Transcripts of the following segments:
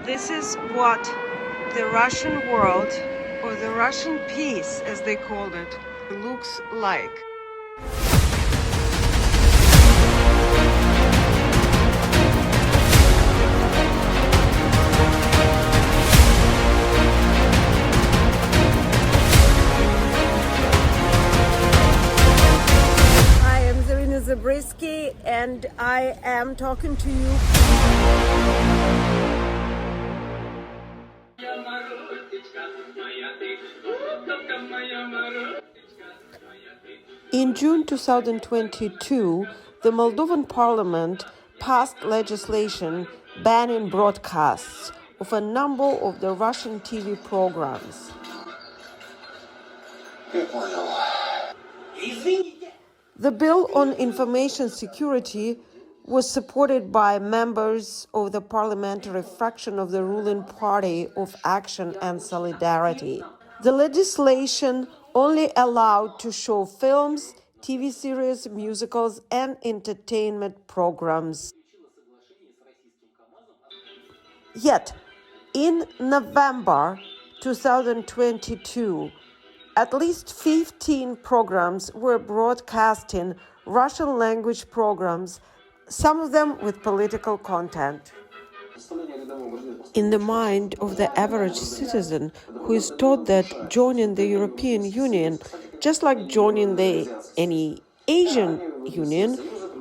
This is what the Russian world, or the Russian peace, as they called it, looks like. I am Zarina Zabrisky, and I am talking to you. In June 2022, the Moldovan parliament passed legislation banning broadcasts of a number of the Russian TV programs. The bill on information security was supported by members of the parliamentary fraction of the ruling party of Action and Solidarity. The legislation only allowed to show films, TV series, musicals, and entertainment programs. Yet, in November 2022, at least 15 programs were broadcasting Russian language programs, some of them with political content. In the mind of the average citizen who is taught that joining the European Union, just like joining any Asian Union,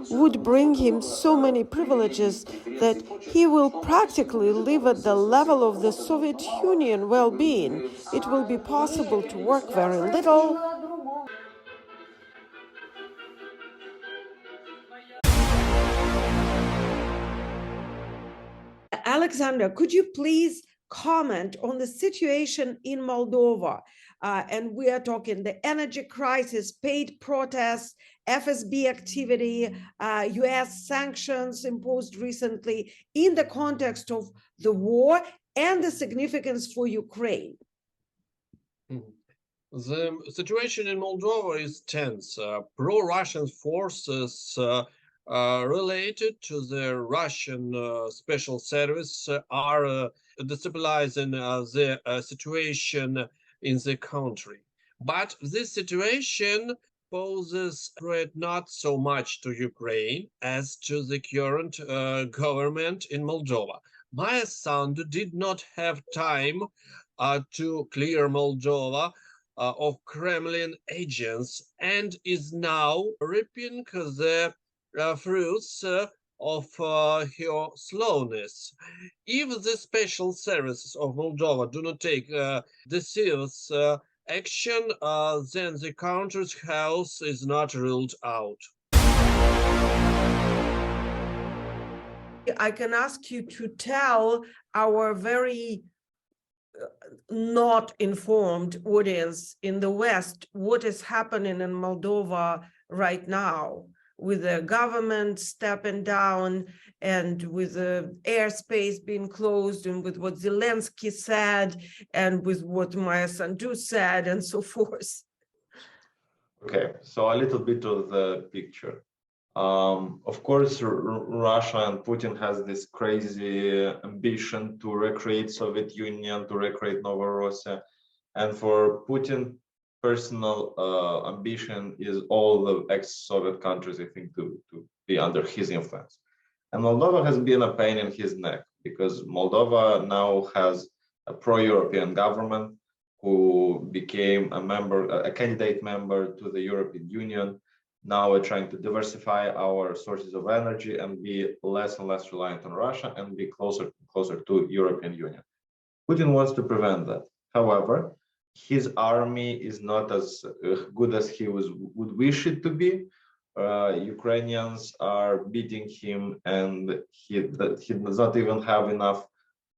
would bring him so many privileges that he will practically live at the level of the Soviet Union well-being. It will be possible to work very little. Alexander, could you please comment on the situation in Moldova? And we are talking the energy crisis, paid protests, FSB activity, US sanctions imposed recently in the context of the war and the significance for Ukraine. The situation in Moldova is tense. Pro-Russian forces related to the Russian special service are destabilizing the situation in the country. But this situation poses threat not so much to Ukraine as to the current government in Moldova. Maya Sandu did not have time to clear Moldova of Kremlin agents and is now reaping the fruits of her slowness. If the special services of Moldova do not take decisive action, then the country's health is not ruled out. I can ask you to tell our very not informed audience in the West what is happening in Moldova right now, with the government stepping down and with the airspace being closed and with what Zelenskyy said and with what Maya Sandu said and so forth. Okay, so a little bit of the picture. Of course, Russia and Putin has this crazy ambition to recreate Soviet Union, to recreate Novorossiya. And for Putin, personal ambition is all the ex-Soviet countries, I think, to be under his influence. And Moldova has been a pain in his neck because Moldova now has a pro-European government who became a candidate member to the European Union. Now we're trying to diversify our sources of energy and be less and less reliant on Russia and be closer to European Union. Putin wants to prevent that. However, his army is not as good as he would wish it to be. Ukrainians are beating him, and he does not even have enough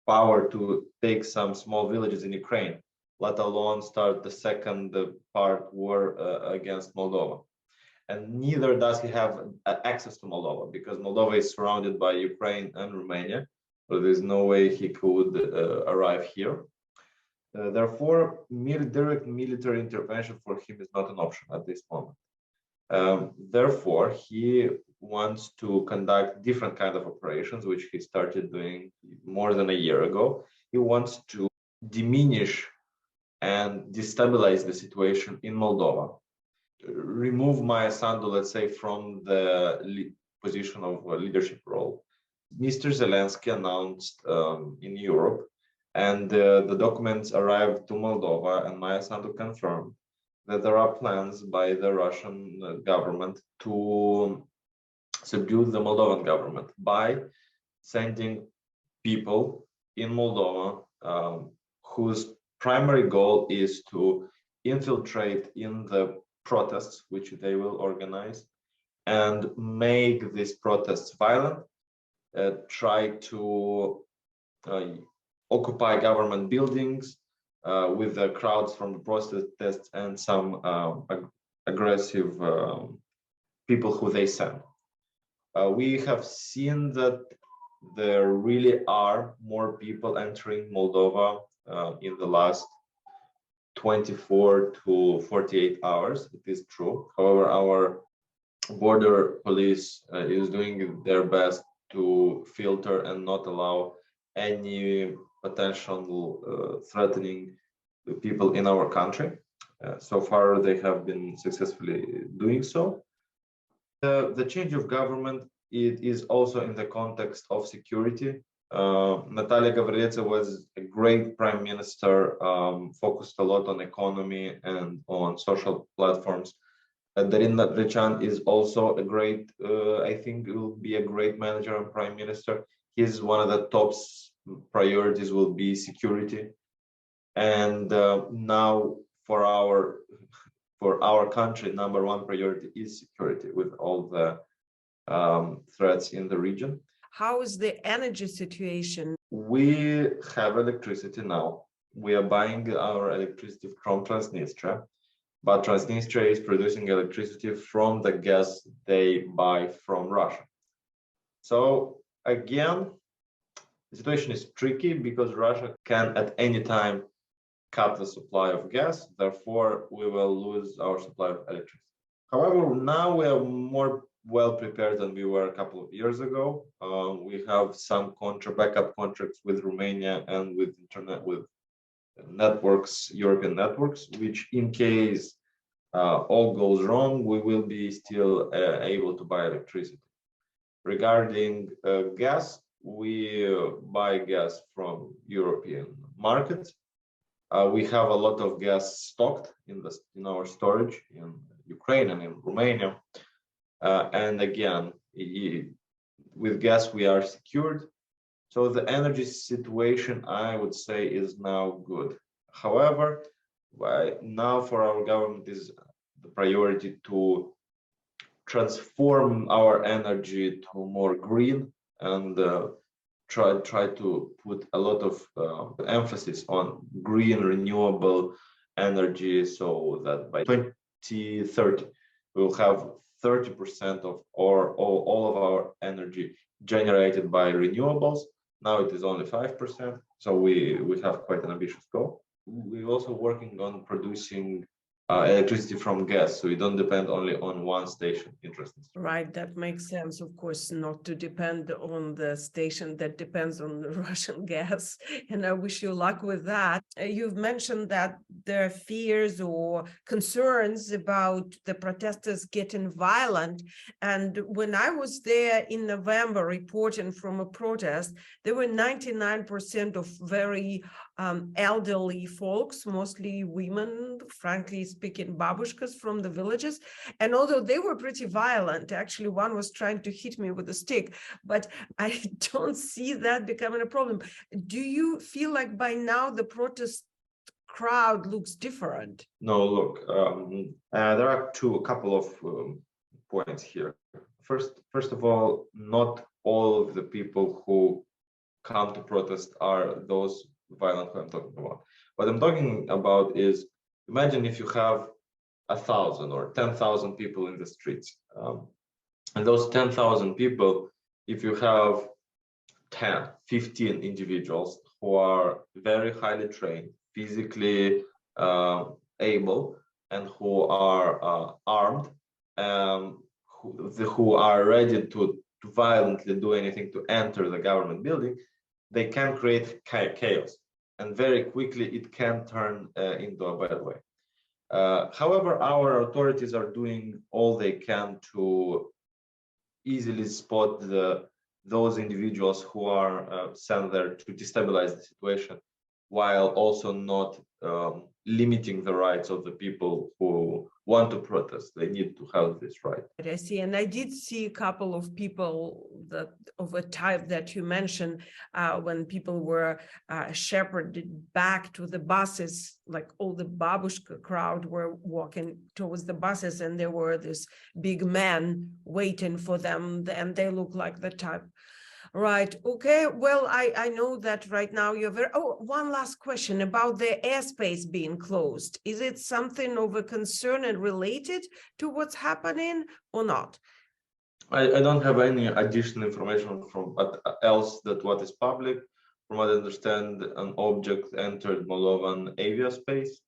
power to take some small villages in Ukraine, let alone start the second part war against Moldova. And neither does he have access to Moldova because Moldova is surrounded by Ukraine and Romania. So there's no way he could arrive here. Therefore, direct military intervention for him is not an option at this moment. Therefore, he wants to conduct different kind of operations, which he started doing more than a year ago. He wants to diminish and destabilize the situation in Moldova, remove Maya Sandu, let's say, from the position of a leadership role. Mr. Zelenskyy announced in Europe, and the documents arrived to Moldova, and Maya Sandu confirmed that there are plans by the Russian government to subdue the Moldovan government by sending people in Moldova whose primary goal is to infiltrate in the protests which they will organize and make these protests violent, try to occupy government buildings with the crowds from the protests and some aggressive people who they send. We have seen that there really are more people entering Moldova in the last 24 to 48 hours. It is true. However, our border police is doing their best to filter and not allow any potential threatening people in our country. So far, they have been successfully doing so. The change of government, it is also in the context of security. Natalia Gavrilidze was a great prime minister, focused a lot on economy and on social platforms. Zarina Zabrisky is also a great, I think will be a great manager and prime minister. His one of the top priorities will be security. And now for our country, number one priority is security with all the threats in the region. How is the energy situation? We have electricity now. We are buying our electricity from Transnistria, but Transnistria is producing electricity from the gas they buy from Russia. So again, the situation is tricky because Russia can at any time cut the supply of gas. Therefore, we will lose our supply of electricity. However, now we are more well prepared than we were a couple of years ago. We have some backup contracts with Romania and with networks, European networks, which in case all goes wrong, we will be still able to buy electricity. Regarding gas, we buy gas from European markets. We have a lot of gas stocked in our storage in Ukraine and in Romania. And again, with gas, we are secured. So the energy situation, I would say, is now good. However, now for our government is the priority to transform our energy to more green and try to put a lot of emphasis on green renewable energy, so that by 2030 we'll have 30% of all of our energy generated by renewables. Now it is only 5%, so we have quite an ambitious goal. We're also working on producing electricity from gas, so we don't depend only on one station. Interesting. Right, that makes sense, of course, not to depend on the station that depends on the Russian gas. And I wish you luck with that. You've mentioned that there are fears or concerns about the protesters getting violent. And when I was there in November reporting from a protest, there were 99% of very elderly folks, mostly women, frankly speaking, babushkas from the villages. And although they were pretty violent, actually one was trying to hit me with a stick, but I don't see that becoming a problem. Do you feel like by now the protest crowd looks different? No, look, there are a couple of points here. First of all, not all of the people who come to protest are those violent who I'm talking about. What I'm talking about is, imagine if you have 1,000 or 10,000 people in the streets, and those 10,000 people, if you have 10, 15 individuals who are very highly trained, physically able, and who are armed, who are ready to violently do anything to enter the government building, they can create chaos, and very quickly it can turn into a bad way. However, our authorities are doing all they can to easily spot those individuals who are sent there to destabilize the situation, while also not limiting the rights of the people who want to protest. They need to have this right. I see, and I did see a couple of people that of a type that you mentioned when people were shepherded back to the buses, like all the babushka crowd were walking towards the buses, and there were this big men waiting for them, and they look like the type. Right. Okay. Well, I know that right now you're very. Oh, one last question about the airspace being closed. Is it something of a concern and related to what's happening or not? I don't have any additional information from else that what is public. From what I understand, an object entered Moldovan aviaspace.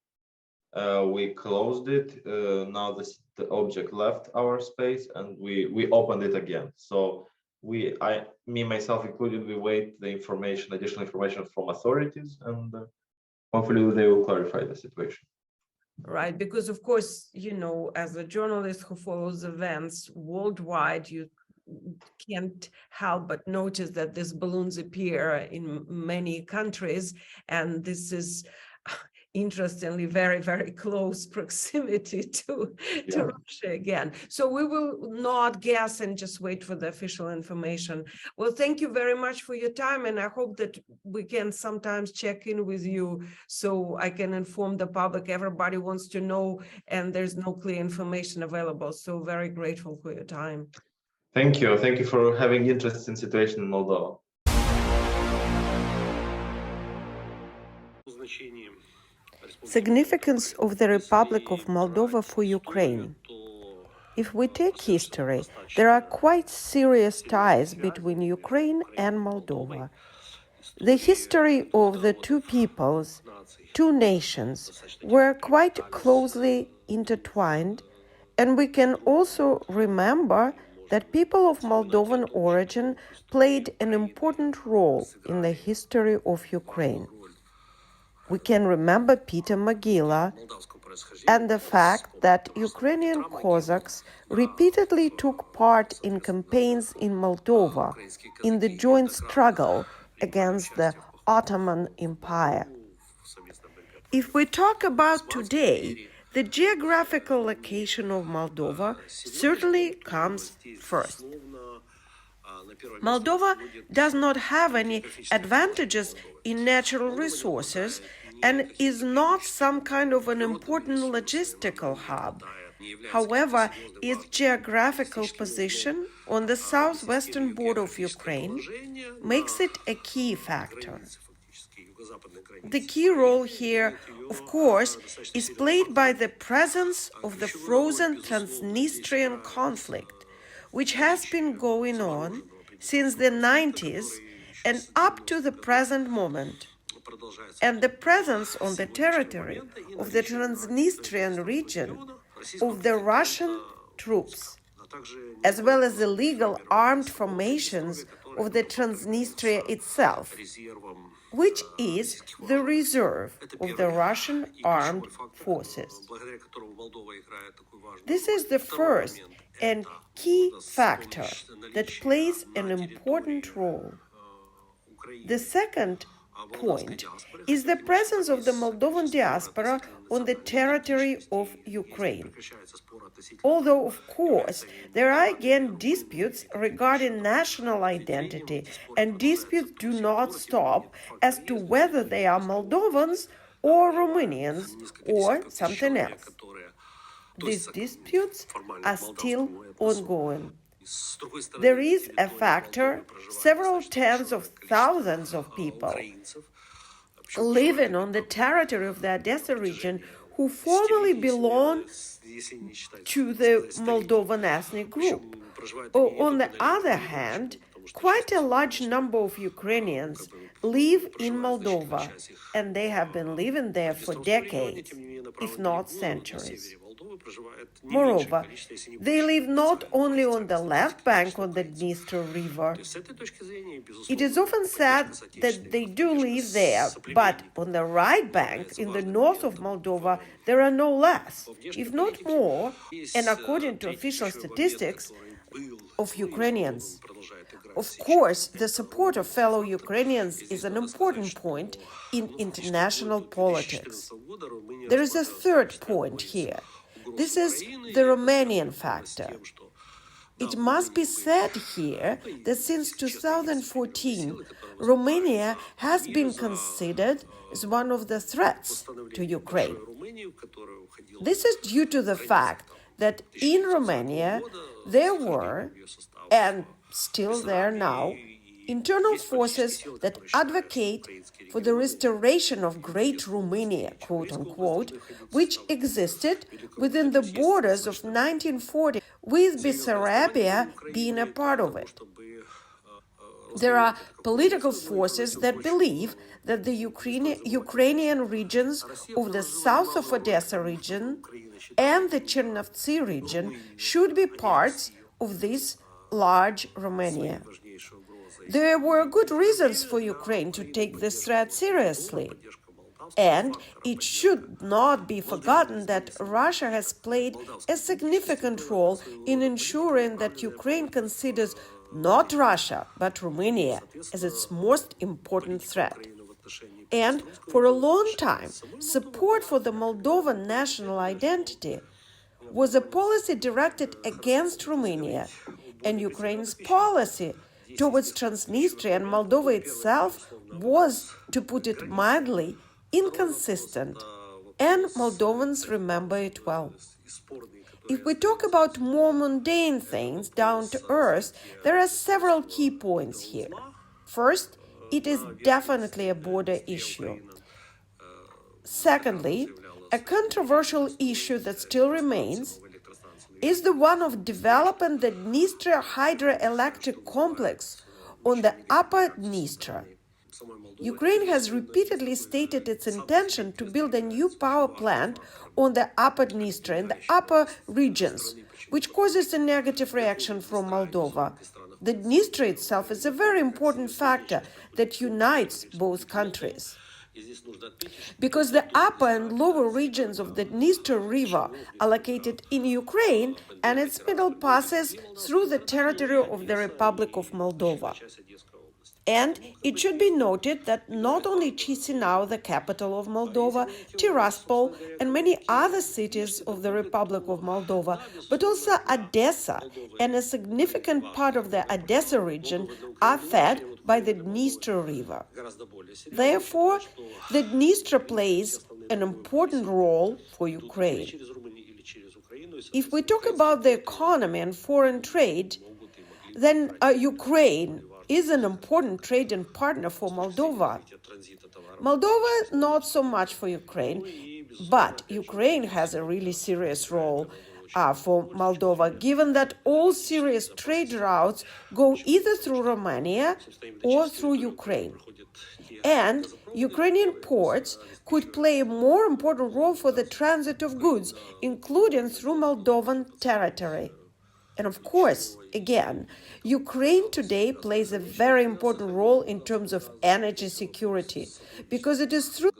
We closed it. Now the object left our space, and we opened it again. So me myself included, we wait the information, additional information from authorities, and hopefully they will clarify the situation. Right, because of course, you know, as a journalist who follows events worldwide, you can't help but notice that these balloons appear in many countries, and this is interestingly very, very close proximity to Russia again. So we will not guess and just wait for the official information. Well, thank you very much for your time, and I hope that we can sometimes check in with you so I can inform the public. Everybody wants to know, and there's no clear information available. So very grateful for your time. Thank you. Thank you for having interest in situation in Moldova. Significance of the Republic of Moldova for Ukraine. If we take history, there are quite serious ties between Ukraine and Moldova. The history of the two peoples, two nations, were quite closely intertwined, and we can also remember that people of Moldovan origin played an important role in the history of Ukraine. We can remember Peter Magila and the fact that Ukrainian Cossacks repeatedly took part in campaigns in Moldova in the joint struggle against the Ottoman Empire. If we talk about today, the geographical location of Moldova certainly comes first. Moldova does not have any advantages in natural resources and is not some kind of an important logistical hub. However, its geographical position on the southwestern border of Ukraine makes it a key factor. The key role here, of course, is played by the presence of the frozen Transnistrian conflict, which has been going on since the 90s and up to the present moment, and the presence on the territory of the Transnistrian region of the Russian troops, as well as the legal armed formations of the Transnistria itself, which is the reserve of the Russian armed forces. This is the first and key factor that plays an important role. The second point is the presence of the Moldovan diaspora on the territory of Ukraine. Although, of course, there are again disputes regarding national identity, and disputes do not stop as to whether they are Moldovans or Romanians or something else. These disputes are still ongoing. There is a factor, several tens of thousands of people living on the territory of the Odesa region who formerly belong to the Moldovan ethnic group. On the other hand, quite a large number of Ukrainians live in Moldova, and they have been living there for decades, if not centuries. Moreover, they live not only on the left bank of the Dniester River. It is often said that they do live there, but on the right bank, in the north of Moldova, there are no less, if not more, and according to official statistics, of Ukrainians. Of course, the support of fellow Ukrainians is an important point in international politics. There is a third point here. This is the Romanian factor. It must be said here that since 2014, Romania has been considered as one of the threats to Ukraine. This is due to the fact that in Romania there were, and still there now, internal forces that advocate for the restoration of Great Romania, quote-unquote, which existed within the borders of 1940, with Bessarabia being a part of it. There are political forces that believe that the Ukrainian regions of the south of Odesa region and the Chernovtsi region should be parts of this large Romania. There were good reasons for Ukraine to take this threat seriously. And it should not be forgotten that Russia has played a significant role in ensuring that Ukraine considers not Russia, but Romania as its most important threat. And for a long time, support for the Moldovan national identity was a policy directed against Romania, and Ukraine's policy towards Transnistria and Moldova itself was, to put it mildly, inconsistent, and Moldovans remember it well. If we talk about more mundane things, down to earth, there are several key points here. First, it is definitely a border issue. Secondly, a controversial issue that still remains is the one of developing the Dniester hydroelectric complex on the upper Dniester. Ukraine has repeatedly stated its intention to build a new power plant on the upper Dniester in the upper regions, which causes a negative reaction from Moldova. The Dniester itself is a very important factor that unites both countries. Because the upper and lower regions of the Dniester River are located in Ukraine and its middle passes through the territory of the Republic of Moldova. And it should be noted that not only Chisinau, the capital of Moldova, Tiraspol, and many other cities of the Republic of Moldova, but also Odesa and a significant part of the Odesa region are fed by the Dniester River. Therefore, the Dniester plays an important role for Ukraine. If we talk about the economy and foreign trade, then Ukraine is an important trading partner for Moldova. Moldova, not so much for Ukraine, but Ukraine has a really serious role for Moldova, given that all serious trade routes go either through Romania or through Ukraine. And Ukrainian ports could play a more important role for the transit of goods, including through Moldovan territory. And of course, again, Ukraine today plays a very important role in terms of energy security, because it is through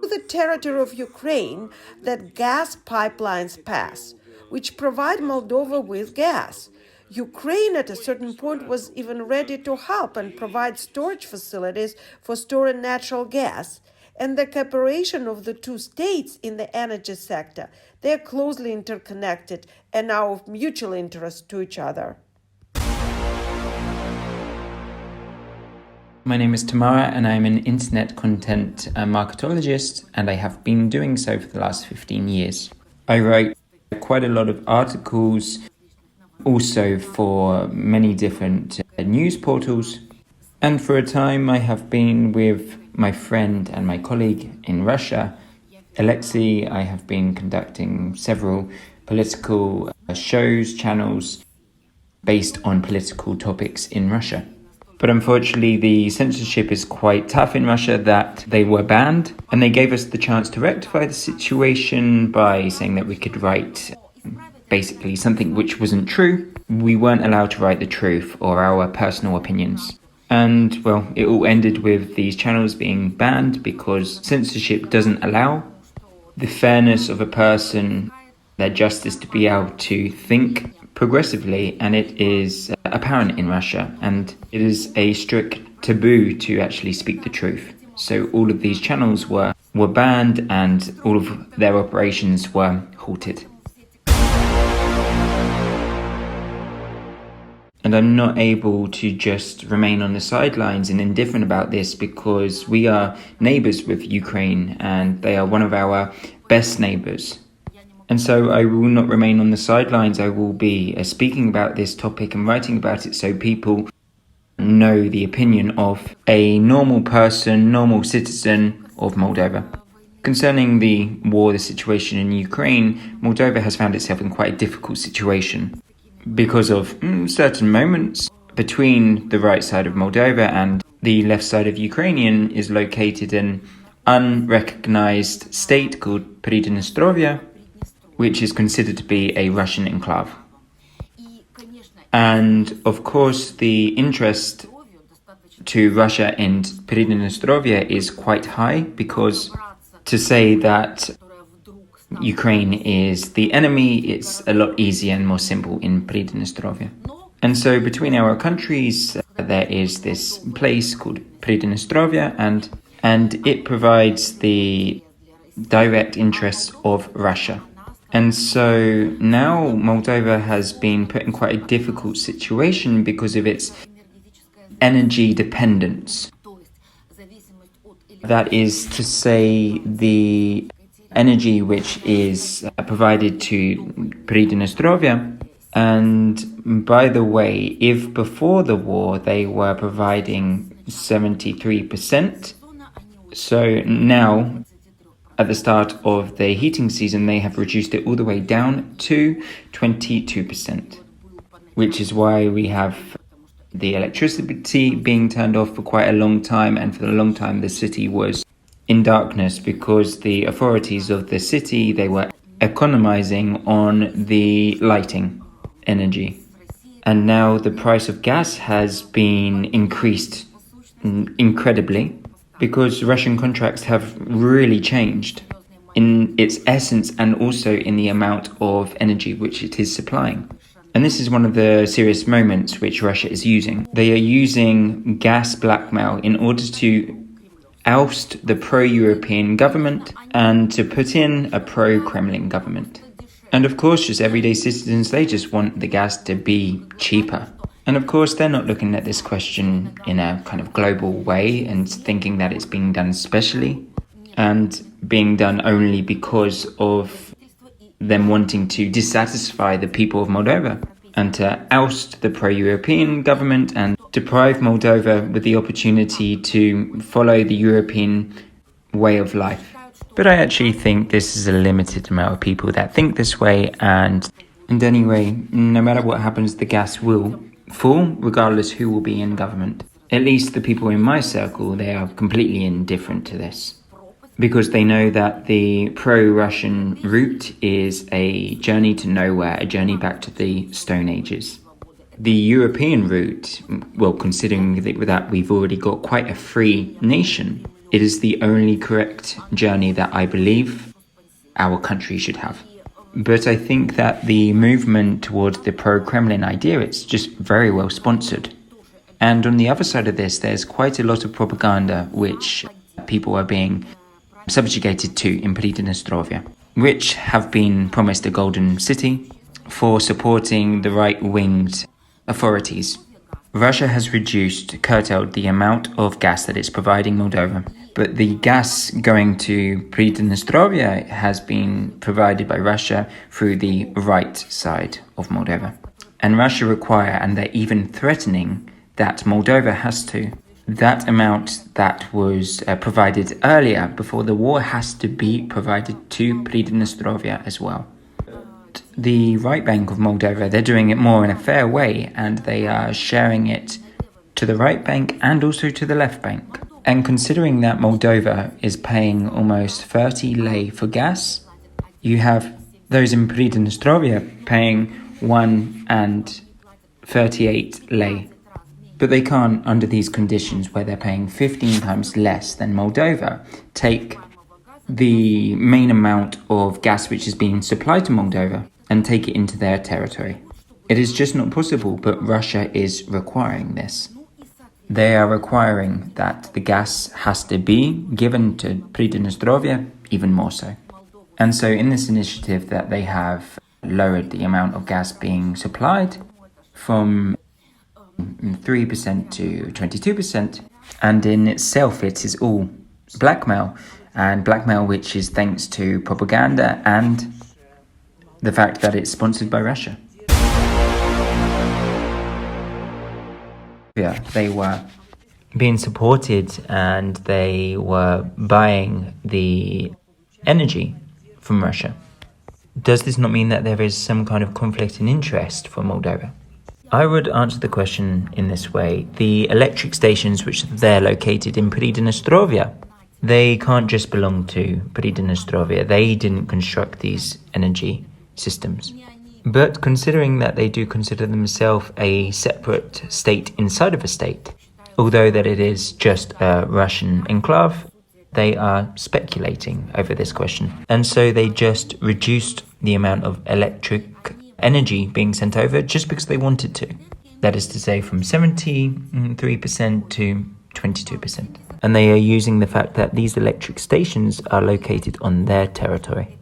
the territory of Ukraine that gas pipelines pass, which provide Moldova with gas. Ukraine at a certain point was even ready to help and provide storage facilities for storing natural gas. And the cooperation of the two states in the energy sector, they are closely interconnected and are of mutual interest to each other. My name is Tamara and I'm an internet content marketologist, and I have been doing so for the last 15 years. I write quite a lot of articles also for many different news portals. And for a time I have been with my friend and my colleague in Russia, Oleksandr. I have been conducting several political shows, channels based on political topics in Russia. But unfortunately, the censorship is quite tough in Russia that they were banned, and they gave us the chance to rectify the situation by saying that we could write basically something which wasn't true. We weren't allowed to write the truth or our personal opinions. And, well, it all ended with these channels being banned because censorship doesn't allow the fairness of a person, their justice to be able to think progressively, and it is apparent in Russia, and it is a strict taboo to actually speak the truth. So all of these channels were banned and all of their operations were halted. And I'm not able to just remain on the sidelines and indifferent about this because we are neighbours with Ukraine and they are one of our best neighbours. And so I will not remain on the sidelines. I will be speaking about this topic and writing about it so people know the opinion of a normal person, normal citizen of Moldova. Concerning the war, the situation in Ukraine, Moldova has found itself in quite a difficult situation because of certain moments. Between the right side of Moldova and the left side of Ukrainian is located an unrecognized state called Pridnestrovia, which is considered to be a Russian enclave. And of course, the interest to Russia in Pridnestrovia is quite high because to say that Ukraine is the enemy, it's a lot easier and more simple in Pridnestrovia. And so between our countries, there is this place called Pridnestrovia, and it provides the direct interests of Russia. And so now Moldova has been put in quite a difficult situation because of its energy dependence. That is to say, the energy which is provided to Pridnestrovia. And by the way, if before the war they were providing 73%, so now at the start of the heating season, they have reduced it all the way down to 22%, which is why we have the electricity being turned off for quite a long time, and for a long time the city was in darkness because the authorities of the city, they were economizing on the lighting energy. And now the price of gas has been increased incredibly, because Russian contracts have really changed in its essence and also in the amount of energy which it is supplying. And this is one of the serious moments which Russia is using. They are using gas blackmail in order to oust the pro-European government and to put in a pro-Kremlin government. And of course, just everyday citizens, they just want the gas to be cheaper. And of course, they're not looking at this question in a kind of global way and thinking that it's being done specially and being done only because of them wanting to dissatisfy the people of Moldova and to oust the pro-European government and deprive Moldova with the opportunity to follow the European way of life. But I actually think this is a limited amount of people that think this way, and anyway, no matter what happens, the gas will fall, regardless who will be in government. At least the people in my circle, they are completely indifferent to this, because they know that the pro-Russian route is a journey to nowhere, a journey back to the Stone Ages. The European route, well, considering that we've already got quite a free nation, it is the only correct journey that I believe our country should have. But I think that the movement towards the pro-Kremlin idea, it's just very well sponsored. And on the other side of this, there's quite a lot of propaganda which people are being subjugated to in Pridnestrovia, which have been promised a golden city for supporting the right-winged authorities. Russia has curtailed the amount of gas that it's providing Moldova, but the gas going to Pridnestrovia has been provided by Russia through the right side of Moldova. and Russia require, and they're even threatening, that Moldova has to. That amount that was provided earlier before the war has to be provided to Pridnestrovia as well. The right bank of Moldova, they're doing it more in a fair way, and they are sharing it to the right bank and also to the left bank. And considering that Moldova is paying almost 30 lei for gas, you have those in Pridnestrovia paying 1 and 38 lei. But they can't, under these conditions where they're paying 15 times less than Moldova, take the main amount of gas which is being supplied to Moldova and take it into their territory. It is just not possible, but Russia is requiring this. They are requiring that the gas has to be given to Pridnestrovia, even more so. And so in this initiative that they have lowered the amount of gas being supplied from 3% to 22%, and in itself it is all blackmail, and blackmail which is thanks to propaganda and the fact that it's sponsored by Russia. Yeah, they were being supported and they were buying the energy from Russia. Does this not mean that there is some kind of conflict in interest for Moldova? I would answer the question in this way. The electric stations which they're located in Pridnestrovia, they can't just belong to Pridnestrovia. They didn't construct these energy systems. But considering that they do consider themselves a separate state inside of a state, although that it is just a Russian enclave, they are speculating over this question. And so they just reduced the amount of electric energy being sent over just because they wanted to. That is to say, from 73% to 22%. And they are using the fact that these electric stations are located on their territory.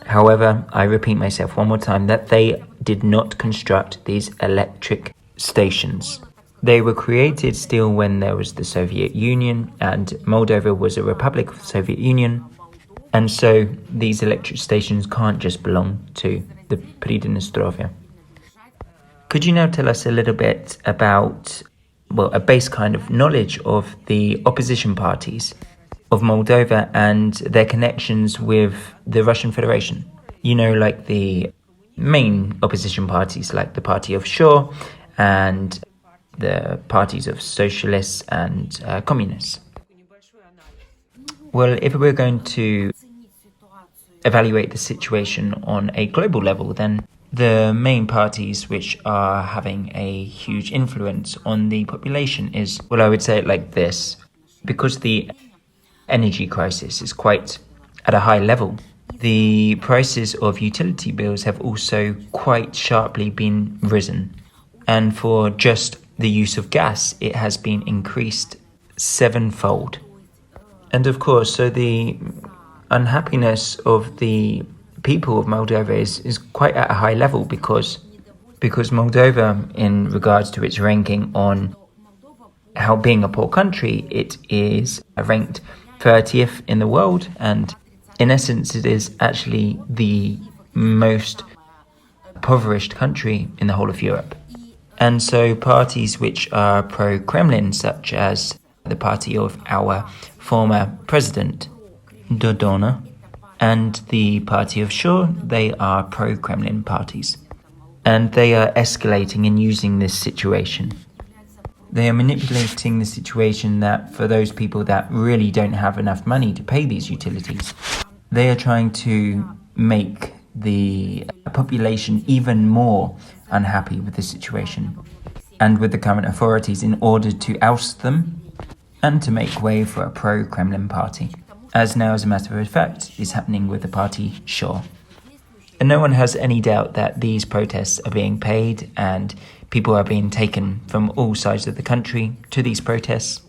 However, I repeat myself one more time that they did not construct these electric stations. They were created still when there was the Soviet Union and Moldova was a republic of the Soviet Union. And so these electric stations can't just belong to the Pridnestrovia. Could you now tell us a little bit about, a base kind of knowledge of the opposition parties of Moldova and their connections with the Russian Federation? You know, like the main opposition parties, like the Party of Sure and the parties of socialists and communists. Well, if we're going to evaluate the situation on a global level, then the main parties which are having a huge influence on the population is, I would say it like this. Because the energy crisis is quite at a high level, the prices of utility bills have also quite sharply been risen. And for just the use of gas, it has been increased 7-fold. And of course, so the unhappiness of the people of Moldova is quite at a high level because Moldova, in regards to its ranking on how being a poor country, it is ranked 30th in the world, and in essence it is actually the most impoverished country in the whole of Europe. And so parties which are pro-Kremlin, such as the party of our former president, Dodona, and the Party of Sure, they are pro-Kremlin parties. And they are escalating and using this situation. They are manipulating the situation that for those people that really don't have enough money to pay these utilities, they are trying to make the population even more unhappy with the situation and with the current authorities in order to oust them and to make way for a pro-Kremlin party, as now, as a matter of fact, is happening with the party Sure. And no one has any doubt that these protests are being paid and people are being taken from all sides of the country to these protests.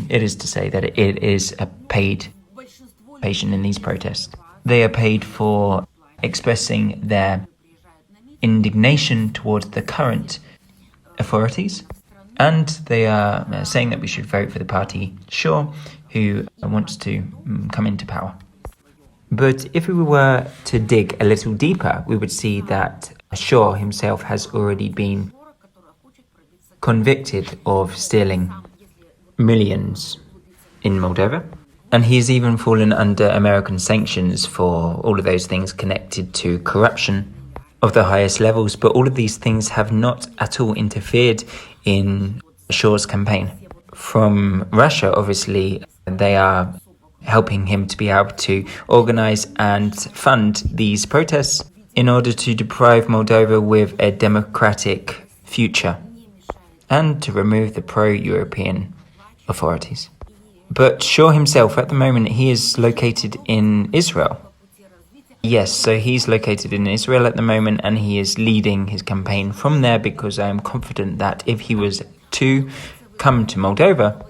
It is to say that it is a paid participation in these protests. They are paid for expressing their indignation towards the current authorities, and they are saying that we should vote for the party Sure, who wants to come into power. But if we were to dig a little deeper, we would see that Shaw himself has already been convicted of stealing millions in Moldova. And he's even fallen under American sanctions for all of those things connected to corruption of the highest levels. But all of these things have not at all interfered in Shaw's campaign. From Russia, obviously, they are helping him to be able to organize and fund these protests in order to deprive Moldova with a democratic future and to remove the pro-European authorities. But Shaw himself, at the moment, he is located in Israel. Yes, so he's located in Israel at the moment, and he is leading his campaign from there, because I am confident that if he was to come to Moldova,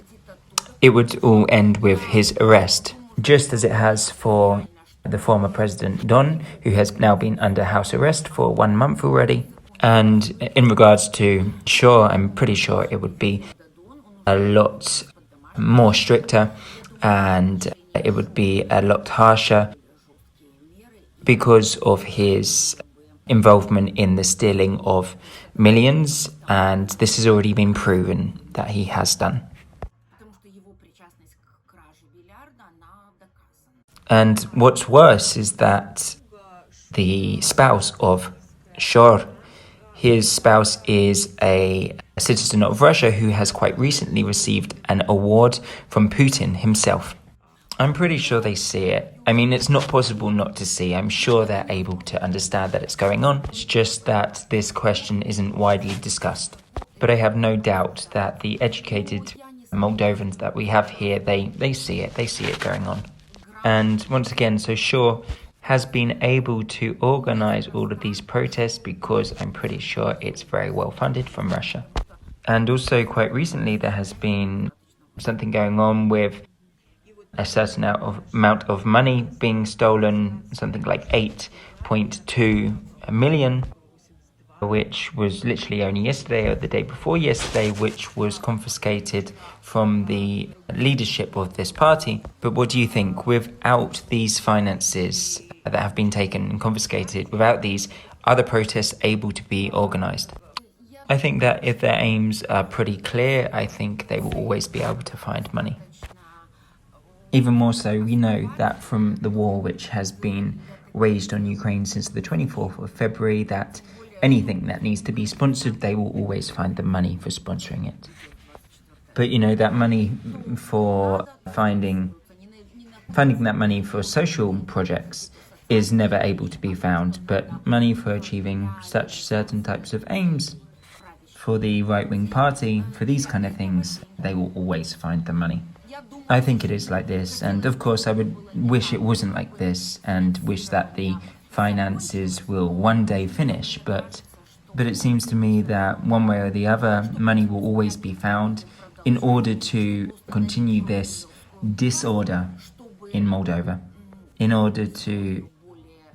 it would all end with his arrest, just as it has for the former president Don, who has now been under house arrest for 1 month already. And in regards to Shaw, I'm pretty sure it would be a lot more stricter, and it would be a lot harsher because of his involvement in the stealing of millions, and this has already been proven that he has done. And what's worse is that the spouse of Shaw, his spouse is a citizen of Russia who has quite recently received an award from Putin himself. I'm pretty sure they see it. I mean, it's not possible not to see. I'm sure they're able to understand that it's going on. It's just that this question isn't widely discussed. But I have no doubt that the educated Moldovans that we have here, they see it. They see it going on. And once again, so Shaw has been able to organize all of these protests because I'm pretty sure it's very well funded from Russia. And also quite recently there has been something going on with a certain amount of money being stolen, something like 8.2 million, which was literally only yesterday or the day before yesterday, which was confiscated from the leadership of this party. But what do you think? Without these finances that have been taken and confiscated, without these, are the protests able to be organized? I think that if their aims are pretty clear, I think they will always be able to find money. Even more so, we know that from the war which has been waged on Ukraine since the 24th of February, that anything that needs to be sponsored, they will always find the money for sponsoring it. But that money for finding that money for social projects is never able to be found, but money for achieving such certain types of aims for the right-wing party, for these kind of things, they will always find the money. I think it is like this, and of course I would wish it wasn't like this, and wish that the finances will one day finish, but it seems to me that one way or the other, money will always be found in order to continue this disorder in Moldova, in order to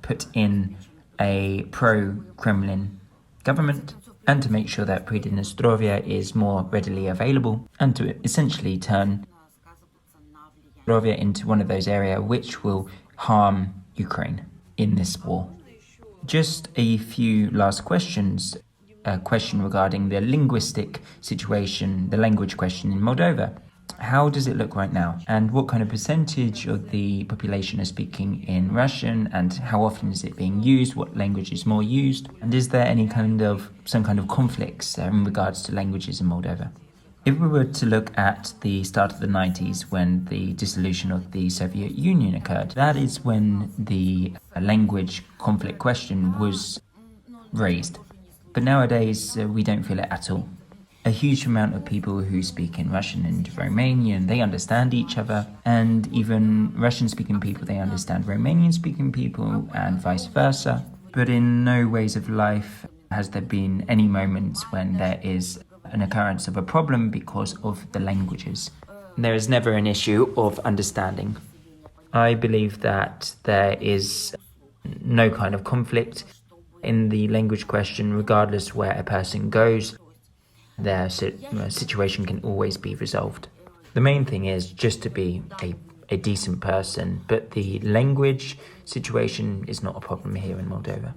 put in a pro-Kremlin government, and to make sure that Pridnestrovia is more readily available, and to essentially turn Pridnestrovia into one of those areas which will harm Ukraine in this war. Just a few last questions. A question regarding the linguistic situation, the language question in Moldova. How does it look right now? And what kind of percentage of the population are speaking in Russian? And how often is it being used? What language is more used? And is there some kind of conflicts in regards to languages in Moldova? If we were to look at the start of the 90s, when the dissolution of the Soviet Union occurred, that is when the language conflict question was raised. But nowadays, we don't feel it at all. A huge amount of people who speak in Russian and Romanian, they understand each other, and even Russian-speaking people, they understand Romanian-speaking people, and vice versa. But in no ways of life has there been any moments when there is an occurrence of a problem because of the languages. There is never an issue of understanding. I believe that there is no kind of conflict in the language question, regardless where a person goes. Their situation can always be resolved. The main thing is just to be a decent person, but the language situation is not a problem here in Moldova.